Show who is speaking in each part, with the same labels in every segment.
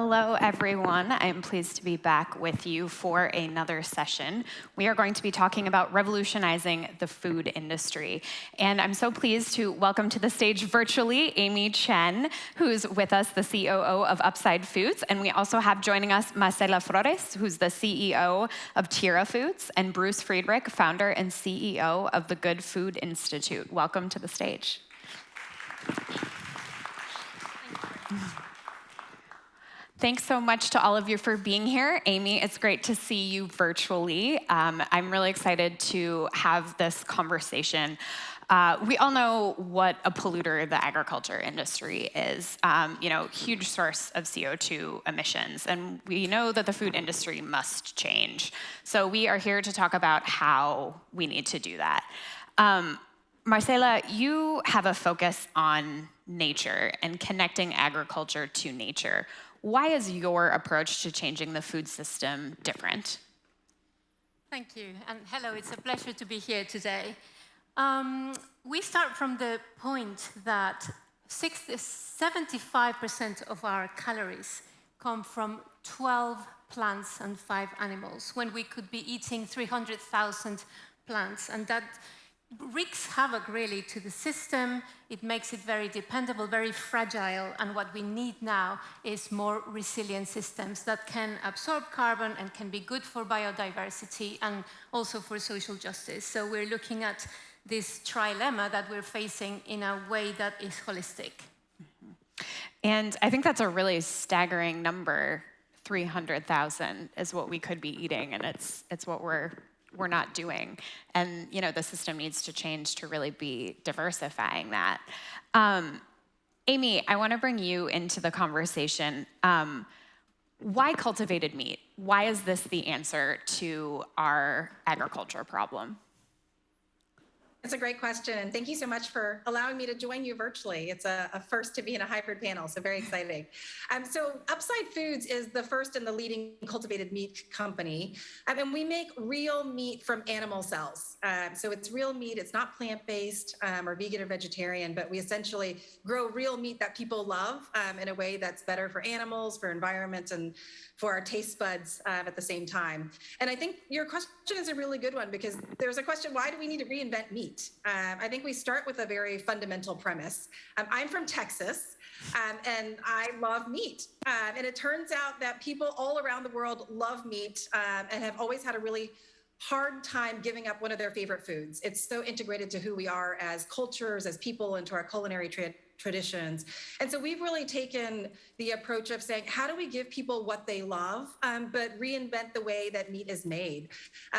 Speaker 1: Hello, everyone. I'm pleased to be back with you for another session. We are going to be talking about revolutionizing the food industry. And I'm so pleased to welcome to the stage virtually Amy Chen, who's with us, the COO of Upside Foods. And we also have joining us Marcela Flores, who's the CEO of Tira Foods, and Bruce Friedrich, founder and CEO of the Good Food Institute. Welcome to the stage. Thanks so much to all of you for being here. Amy, it's great to see you virtually. I'm really excited to have this conversation. We all know what a polluter the agriculture industry is, huge source of CO2 emissions, and we know that the food industry must change. So we are here to talk about how we need to do that. Marcela, you have a focus on nature and connecting agriculture to nature. Why is your approach to changing the food system different?
Speaker 2: Thank you, and hello, it's a pleasure to be here today. We start from the point that 75% of our calories come from 12 plants and 5 animals, when we could be eating 300,000 plants, and that wreaks havoc really to the system. It makes it very dependable, very fragile, and what we need now is more resilient systems that can absorb carbon and can be good for biodiversity and also for social justice. So we're looking at this trilemma that we're facing in a way that is holistic.
Speaker 1: And I think that's a really staggering number. 300,000 is what we could be eating, and it's what we're not doing. And the system needs to change to really be diversifying that. Amy, I want to bring you into the conversation. Why cultivated meat? Why is this the answer to our agriculture problem?
Speaker 3: That's a great question, and thank you so much for allowing me to join you virtually. It's a first to be in a hybrid panel, so very exciting. So Upside Foods is the first and the leading cultivated meat company, and we make real meat from animal cells. So it's real meat, it's not plant-based or vegan or vegetarian, but we essentially grow real meat that people love in a way that's better for animals, for environment, and for our taste buds at the same time. And I think your question is a really good one, because there's a question, why do we need to reinvent meat? I think we start with a very fundamental premise. I'm from Texas, and I love meat. And it turns out that people all around the world love meat and have always had a really hard time giving up one of their favorite foods. It's so integrated to who we are as cultures, as people, into our culinary traditions. And so we've really taken the approach of saying, how do we give people what they love, but reinvent the way that meat is made?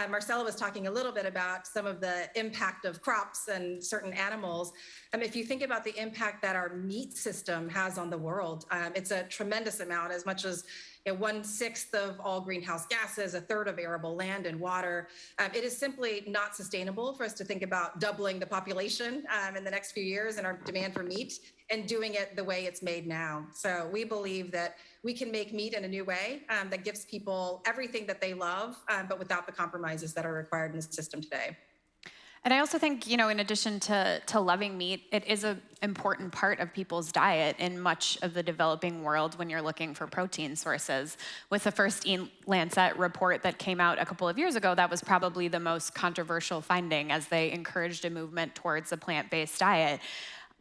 Speaker 3: Marcela was talking a little bit about some of the impact of crops and certain animals. If you think about the impact that our meat system has on the world, it's a tremendous amount, as much as 1/6 of all greenhouse gases, 1/3 of arable land and water. It is simply not sustainable for us to think about doubling the population in the next few years and our demand for meat, and doing it the way it's made now. So we believe that we can make meat in a new way that gives people everything that they love, but without the compromises that are required in the system today.
Speaker 1: And I also think, in addition to loving meat, it is an important part of people's diet in much of the developing world when you're looking for protein sources. With the first Lancet report that came out a couple of years ago, that was probably the most controversial finding, as they encouraged a movement towards a plant-based diet.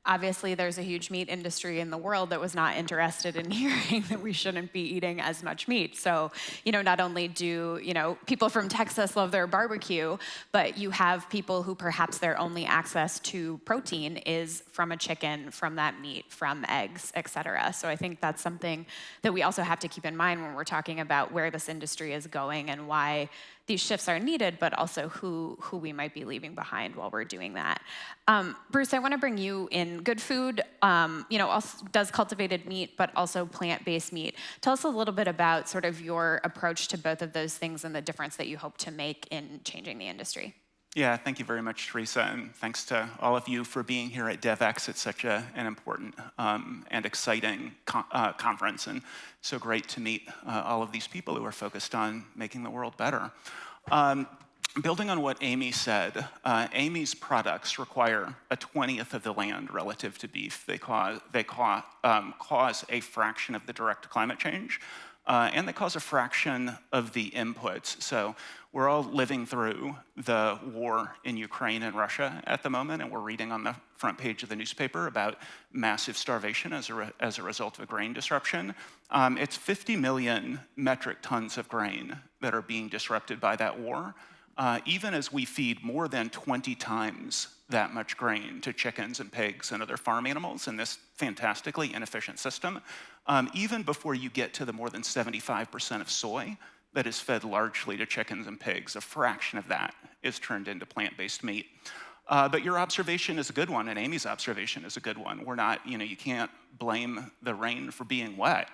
Speaker 1: Obviously, there's a huge meat industry in the world that was not interested in hearing that we shouldn't be eating as much meat. So, not only do, people from Texas love their barbecue, but you have people who perhaps their only access to protein is from a chicken, from that meat, from eggs, et cetera. So I think that's something that we also have to keep in mind when we're talking about where this industry is going and why these shifts are needed, but also who we might be leaving behind while we're doing that. Bruce, I want to bring you in. Good Food, also does cultivated meat, but also plant-based meat. Tell us a little bit about sort of your approach to both of those things and the difference that you hope to make in changing the industry.
Speaker 4: Yeah, thank you very much, Teresa, and thanks to all of you for being here at Devex. It's such an important and exciting conference, and so great to meet all of these people who are focused on making the world better. building on what Amy said, Amy's products require a 20th of the land relative to beef. They cause a fraction of the direct climate change, and they cause a fraction of the inputs. So we're all living through the war in Ukraine and Russia at the moment, and we're reading on the front page of the newspaper about massive starvation as a result of a grain disruption. It's 50 million metric tons of grain that are being disrupted by that war. Even as we feed more than 20 times that much grain to chickens and pigs and other farm animals in this fantastically inefficient system, even before you get to the more than 75% of soy that is fed largely to chickens and pigs, a fraction of that is turned into plant-based meat. But your observation is a good one, and Amy's observation is a good one. We're not, you can't blame the rain for being wet.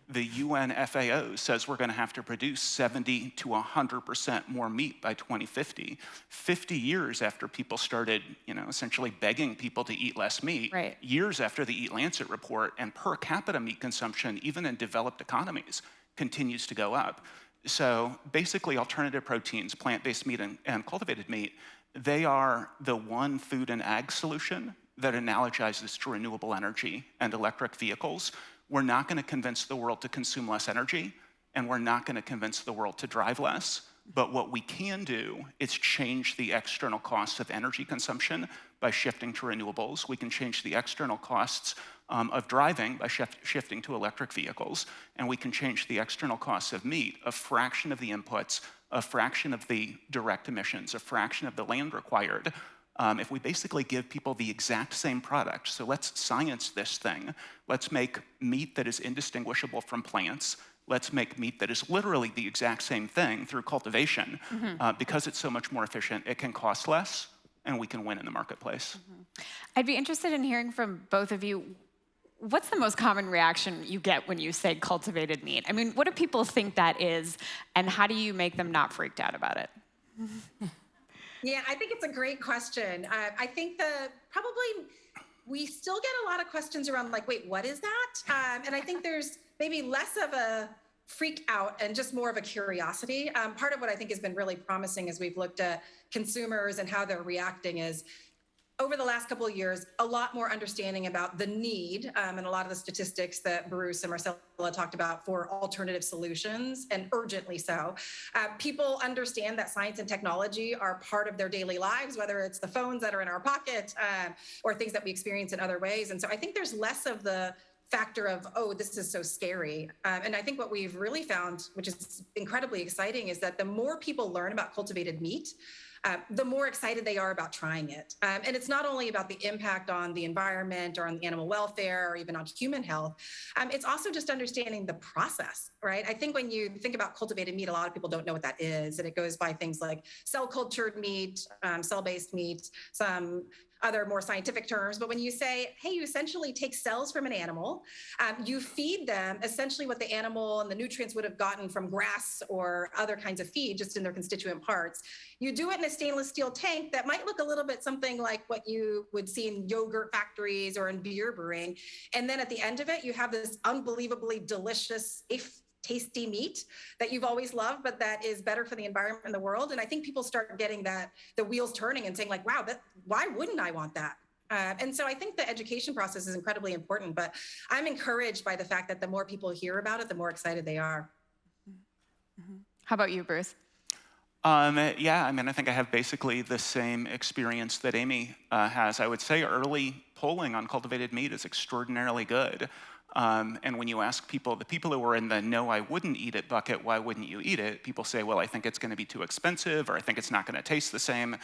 Speaker 4: The UN FAO says we're going to have to produce 70 to 100% more meat by 2050, 50 years after people started, essentially begging people to eat less meat,
Speaker 1: Right.
Speaker 4: years after the Eat Lancet report, and per capita meat consumption, even in developed economies, continues to go up. So basically, alternative proteins, plant-based meat and cultivated meat, they are the one food and ag solution that analogizes to renewable energy and electric vehicles. We're not going to convince the world to consume less energy, and we're not going to convince the world to drive less. But what we can do is change the external costs of energy consumption by shifting to renewables. We can change the external costs of driving by shifting to electric vehicles, and we can change the external costs of meat, a fraction of the inputs, a fraction of the direct emissions, a fraction of the land required. If we basically give people the exact same product, so let's science this thing. Let's make meat that is indistinguishable from plants. Let's make meat that is literally the exact same thing through cultivation. Because it's so much more efficient, it can cost less, and we can win in the marketplace.
Speaker 1: I'd be interested in hearing from both of you. What's the most common reaction you get when you say cultivated meat? I mean, what do people think that is, and how do you make them not freaked out about it?
Speaker 3: Yeah, I think it's a great question. I think probably we still get a lot of questions around like, wait, what is that? And I think there's maybe less of a freak out and just more of a curiosity. Part of what I think has been really promising as we've looked at consumers and how they're reacting is over the last couple of years, a lot more understanding about the need and a lot of the statistics that Bruce and Marcella talked about for alternative solutions, and urgently so. People understand that science and technology are part of their daily lives, whether it's the phones that are in our pocket or things that we experience in other ways. And so I think there's less of the factor of, oh, this is so scary. And I think what we've really found, which is incredibly exciting, is that the more people learn about cultivated meat, the more excited they are about trying it. And it's not only about the impact on the environment or on animal welfare or even on human health. It's also just understanding the process, right? I think when you think about cultivated meat, a lot of people don't know what that is. And it goes by things like cell cultured meat, cell-based meat, some other more scientific terms. But when you say, hey, you essentially take cells from an animal, you feed them essentially what the animal and the nutrients would have gotten from grass or other kinds of feed, just in their constituent parts. You do it in a stainless steel tank that might look a little bit something like what you would see in yogurt factories or in beer brewing. And then at the end of it, you have this unbelievably delicious, tasty meat that you've always loved, but that is better for the environment and the world. And I think people start getting the wheels turning and saying like, wow, why wouldn't I want that? And so I think the education process is incredibly important, but I'm encouraged by the fact that the more people hear about it, the more excited they are.
Speaker 1: How about you, Bruce?
Speaker 4: Yeah, I mean, I think I have basically the same experience that Amy has. I would say early polling on cultivated meat is extraordinarily good. And when you ask people, the people who are in the no, I wouldn't eat it bucket, why wouldn't you eat it? People say, well, I think it's going to be too expensive, or I think it's not going to taste the same.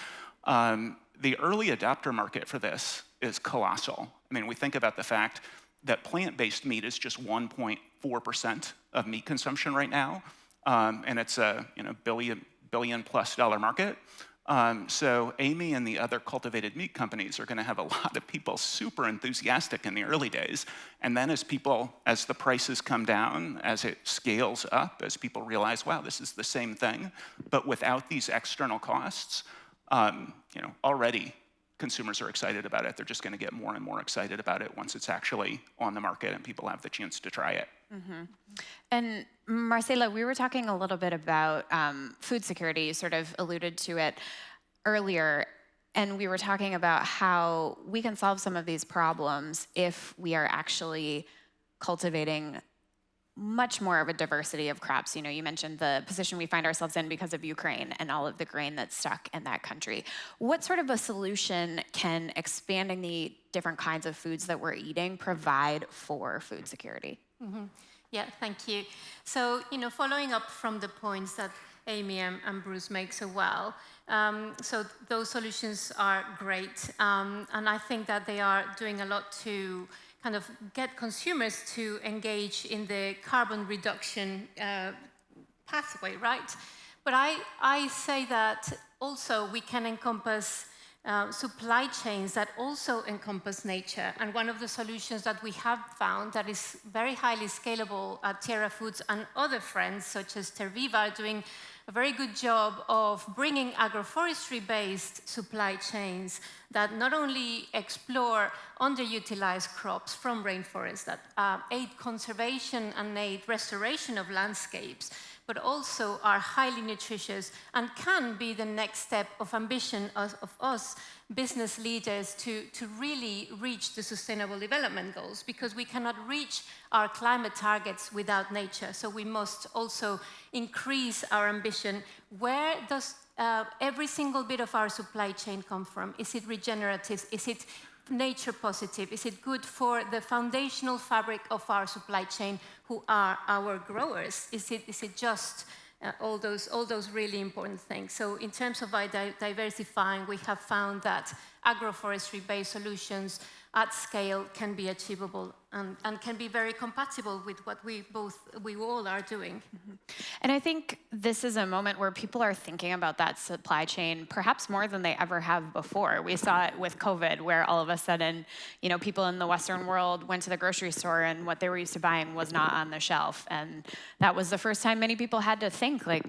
Speaker 4: The early adopter market for this is colossal. I mean, we think about the fact that plant-based meat is just 1.4% of meat consumption right now, and it's a billion plus dollar market. So Amy and the other cultivated meat companies are going to have a lot of people super enthusiastic in the early days. And then as the prices come down, as it scales up, as people realize, wow, this is the same thing, but without these external costs, already consumers are excited about it. They're just going to get more and more excited about it once it's actually on the market and people have the chance to try it.
Speaker 1: And Marcela, we were talking a little bit about food security. You sort of alluded to it earlier. And we were talking about how we can solve some of these problems if we are actually cultivating much more of a diversity of crops. You know, you mentioned the position we find ourselves in because of Ukraine and all of the grain that's stuck in that country. What sort of a solution can expanding the different kinds of foods that we're eating provide for food security?
Speaker 2: Yeah, thank you. So, following up from the points that Amy and Bruce make so well, so those solutions are great, and I think that they are doing a lot to kind of get consumers to engage in the carbon reduction pathway, right? But I say that also we can encompass supply chains that also encompass nature. And one of the solutions that we have found that is very highly scalable at Tierra Foods and other friends, such as Terviva, are doing a very good job of bringing agroforestry-based supply chains that not only explore underutilized crops from rainforests, that aid conservation and aid restoration of landscapes, but also are highly nutritious and can be the next step of ambition of us business leaders to really reach the Sustainable Development Goals, because we cannot reach our climate targets without nature. So we must also increase our ambition. Where does every single bit of our supply chain come from? Is it regenerative? Is it nature positive? Is it good for the foundational fabric of our supply chain, who are our growers? Is it just all those really important things? So in terms of diversifying, we have found that agroforestry-based solutions at scale can be achievable and can be very compatible with what we all are doing.
Speaker 1: And I think this is a moment where people are thinking about that supply chain perhaps more than they ever have before. We saw it with COVID, where all of a sudden, people in the Western world went to the grocery store and what they were used to buying was not on the shelf. And that was the first time many people had to think, like,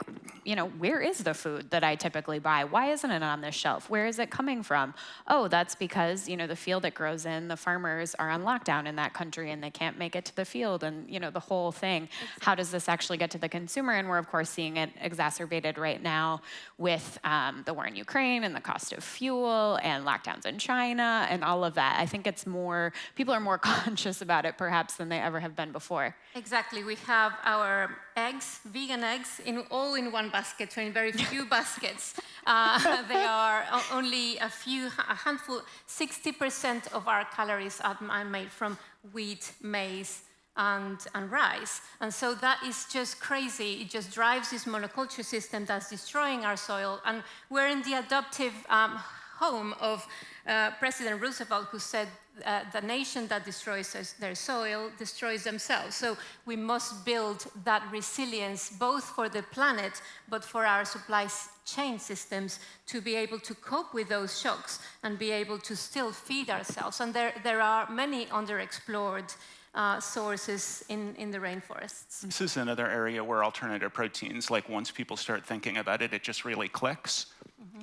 Speaker 1: where is the food that I typically buy? Why isn't it on this shelf? Where is it coming from? Oh, that's because, the field it grows in, the farmers are on lockdown in that country and they can't make it to the field, and, the whole thing. Exactly. How does this actually get to the consumer? And we're, of course, seeing it exacerbated right now with the war in Ukraine and the cost of fuel and lockdowns in China and all of that. I think it's people are more conscious about it perhaps than they ever have been before.
Speaker 2: Exactly. We have our eggs, vegan eggs, all in one basket, so in very few baskets. They are only a handful. 60% of our calories are made from wheat, maize, and rice. And so that is just crazy. It just drives this monoculture system that's destroying our soil. And we're in the adoptive home of President Roosevelt, who said the nation that destroys their soil destroys themselves. So we must build that resilience, both for the planet, but for our supply chain systems, to be able to cope with those shocks and be able to still feed ourselves. And there are many underexplored sources in the rainforests.
Speaker 4: This is another area where alternative proteins, like once people start thinking about it, it just really clicks.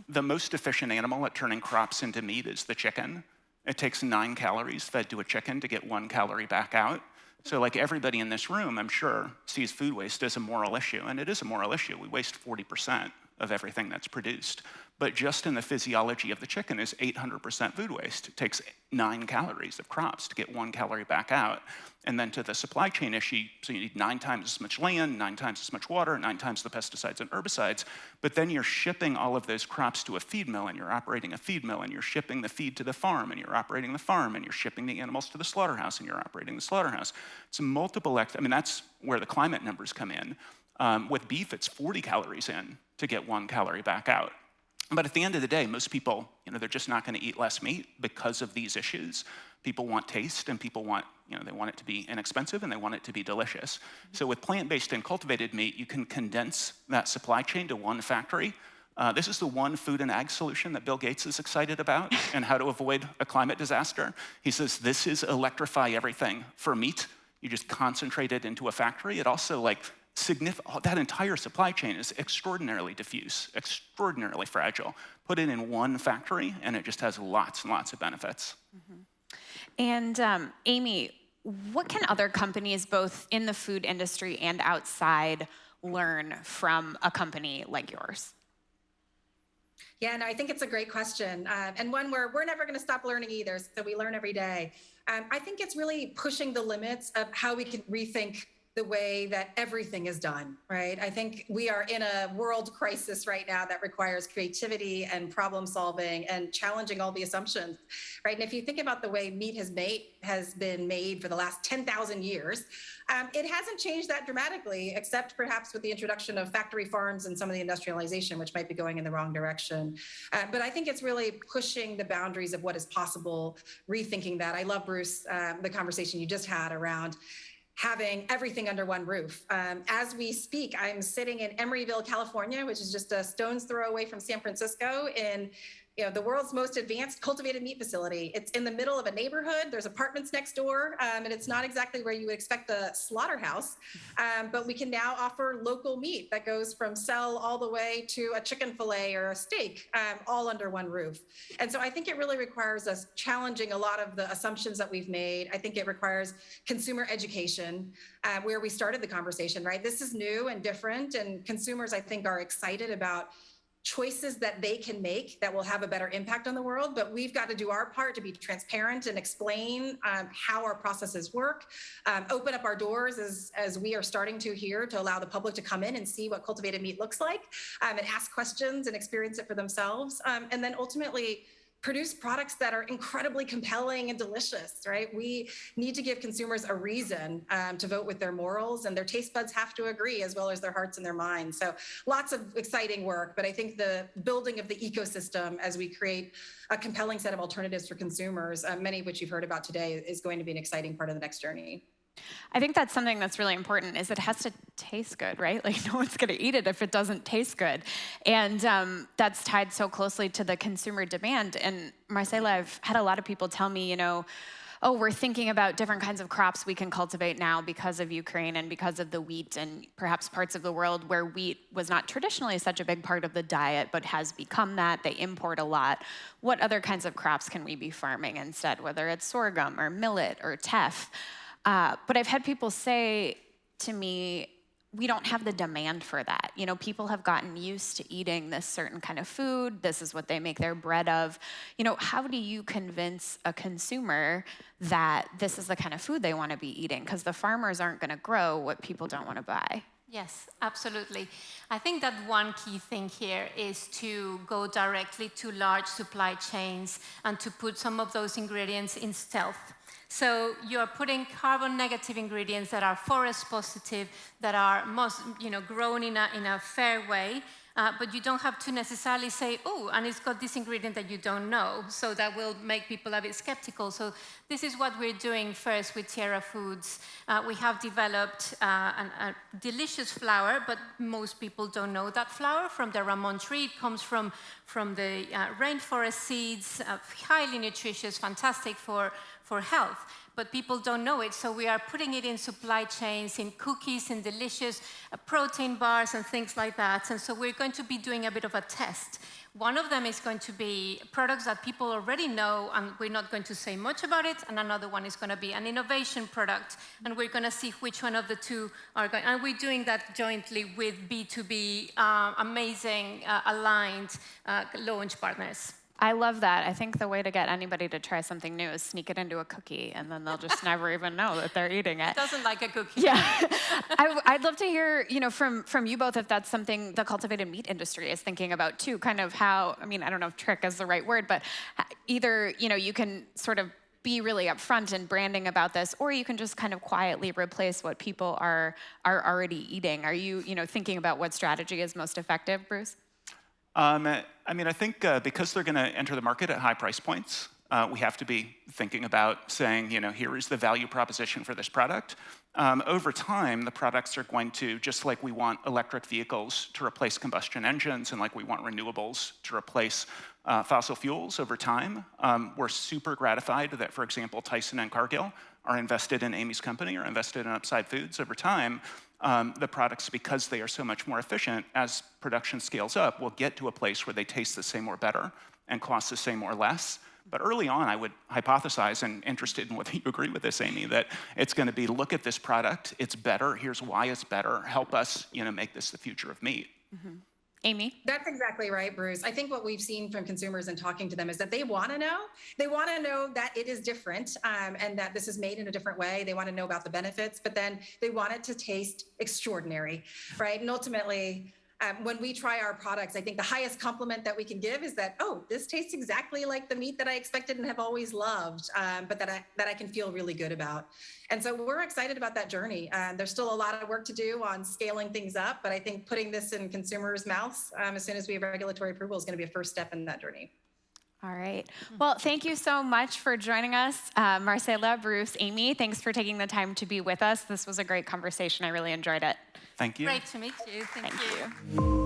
Speaker 4: The most efficient animal at turning crops into meat is the chicken. It takes 9 calories fed to a chicken to get 1 calorie back out. So like everybody in this room, I'm sure, sees food waste as a moral issue, and it is a moral issue. We waste 40% of everything that's produced. But just in the physiology of the chicken is 800% food waste. It takes 9 calories of crops to get 1 calorie back out. And then to the supply chain issue, so you need 9 times as much land, 9 times as much water, 9 times the pesticides and herbicides. But then you're shipping all of those crops to a feed mill, and you're operating a feed mill, and you're shipping the feed to the farm, and you're operating the farm, and you're shipping the animals to the slaughterhouse, and you're operating the slaughterhouse. It's multiple, that's where the climate numbers come in. With beef, it's 40 calories in to get 1 calorie back out. But at the end of the day, most people, they're just not going to eat less meat because of these issues. People want taste, and people want, they want it to be inexpensive, and they want it to be delicious. So with plant-based and cultivated meat, you can condense that supply chain to one factory. This is the one food and ag solution that Bill Gates is excited about and how to avoid a climate disaster. He says, this is electrify everything for meat. You just concentrate it into a factory. It also that entire supply chain is extraordinarily diffuse, extraordinarily fragile. Put it in one factory, and it just has lots and lots of benefits.
Speaker 1: And Amy, what can other companies, both in the food industry and outside, learn from a company like yours?
Speaker 3: Yeah, no, I think it's a great question, and one where we're never going to stop learning either, so we learn every day. I think it's really pushing the limits of how we can rethink the way that everything is done, right? I think we are in a world crisis right now that requires creativity and problem solving and challenging all the assumptions, right? And if you think about the way meat has been made for the last 10,000 years, it hasn't changed that dramatically, except perhaps with the introduction of factory farms and some of the industrialization, which might be going in the wrong direction. But I think it's really pushing the boundaries of what is possible, rethinking that. I love, Bruce, the conversation you just had around having everything under one roof. As we speak, I'm sitting in Emeryville, California, which is just a stone's throw away from San Francisco, in the world's most advanced cultivated meat facility. It's in the middle of a neighborhood. There's apartments next door, and it's not exactly where you would expect a slaughterhouse, but we can now offer local meat that goes from cell all the way to a chicken fillet or a steak, all under one roof. And so I think it really requires us challenging a lot of the assumptions that we've made. I think it requires consumer education, where we started the conversation, right? This is new and different, and consumers, I think, are excited about choices that they can make that will have a better impact on the world, but we've got to do our part to be transparent and explain how our processes work, open up our doors as we are starting to here, to allow the public to come in and see what cultivated meat looks like, and ask questions and experience it for themselves, and then ultimately produce products that are incredibly compelling and delicious, right? We need to give consumers a reason to vote with their morals, and their taste buds have to agree, as well as their hearts and their minds. So lots of exciting work, but I think the building of the ecosystem as we create a compelling set of alternatives for consumers, many of which you've heard about today, is going to be an exciting part of the next journey.
Speaker 1: I think that's something that's really important, is it has to taste good, right? Like, no one's going to eat it if it doesn't taste good. And that's tied so closely to the consumer demand. And Marcela, I've had a lot of people tell me, oh, we're thinking about different kinds of crops we can cultivate now because of Ukraine and because of the wheat, and perhaps parts of the world where wheat was not traditionally such a big part of the diet, but has become that. They import a lot. What other kinds of crops can we be farming instead, whether it's sorghum or millet or teff? But I've had people say to me, we don't have the demand for that. People have gotten used to eating this certain kind of food. This is what they make their bread of. How do you convince a consumer that this is the kind of food they want to be eating? Because the farmers aren't going to grow what people don't want to buy.
Speaker 2: Yes, absolutely. I think that one key thing here is to go directly to large supply chains and to put some of those ingredients in stealth. So you're putting carbon negative ingredients that are forest positive, that are grown in a fair way, but you don't have to necessarily say, oh, and it's got this ingredient that you don't know. So that will make people a bit skeptical. So this is what we're doing first with Tierra Foods. We have developed a delicious flour, but most people don't know that flour from the Ramon tree. It comes from the rainforest seeds, highly nutritious, fantastic for health, but people don't know it. So we are putting it in supply chains, in cookies, in delicious protein bars and things like that. And so we're going to be doing a bit of a test. One of them is going to be products that people already know, and we're not going to say much about it. And another one is going to be an innovation product. And we're going to see which one of the two are going. And we're doing that jointly with B2B, amazing, aligned launch partners.
Speaker 1: I love that. I think the way to get anybody to try something new is sneak it into a cookie, and then they'll just never even know that they're eating it.
Speaker 2: Doesn't like a cookie.
Speaker 1: Yeah. I'd love to hear, from you both, if that's something the cultivated meat industry is thinking about too, kind of how, I don't know if trick is the right word, but either, you can sort of be really upfront in branding about this, or you can just kind of quietly replace what people are already eating. Are you, thinking about what strategy is most effective, Bruce?
Speaker 4: I think because they're going to enter the market at high price points, we have to be thinking about saying, here is the value proposition for this product. Over time, the products are going to, just like we want electric vehicles to replace combustion engines, and like we want renewables to replace fossil fuels over time. We're super gratified that, for example, Tyson and Cargill are invested in Amy's company or invested in Upside Foods over time. the products, because they are so much more efficient, as production scales up, will get to a place where they taste the same or better and cost the same or less. But early on, I would hypothesize, and interested in whether you agree with this, Amy, that it's going to be, look at this product, it's better, here's why it's better, help us make this the future of meat.
Speaker 1: Mm-hmm. Amy?
Speaker 3: That's exactly right, Bruce. I think what we've seen from consumers and talking to them is that they want to know. They want to know that it is different and that this is made in a different way. They want to know about the benefits, but then they want it to taste extraordinary, right? And ultimately, when we try our products, I think the highest compliment that we can give is that, oh, this tastes exactly like the meat that I expected and have always loved, but that I can feel really good about. And so we're excited about that journey. There's still a lot of work to do on scaling things up, but I think putting this in consumers' mouths as soon as we have regulatory approval is going to be a first step in that journey.
Speaker 1: All right. Well, thank you so much for joining us. Marcela, Bruce, Amy, thanks for taking the time to be with us. This was a great conversation. I really enjoyed it.
Speaker 4: Thank you.
Speaker 2: Great to meet you. Thank you.
Speaker 1: You.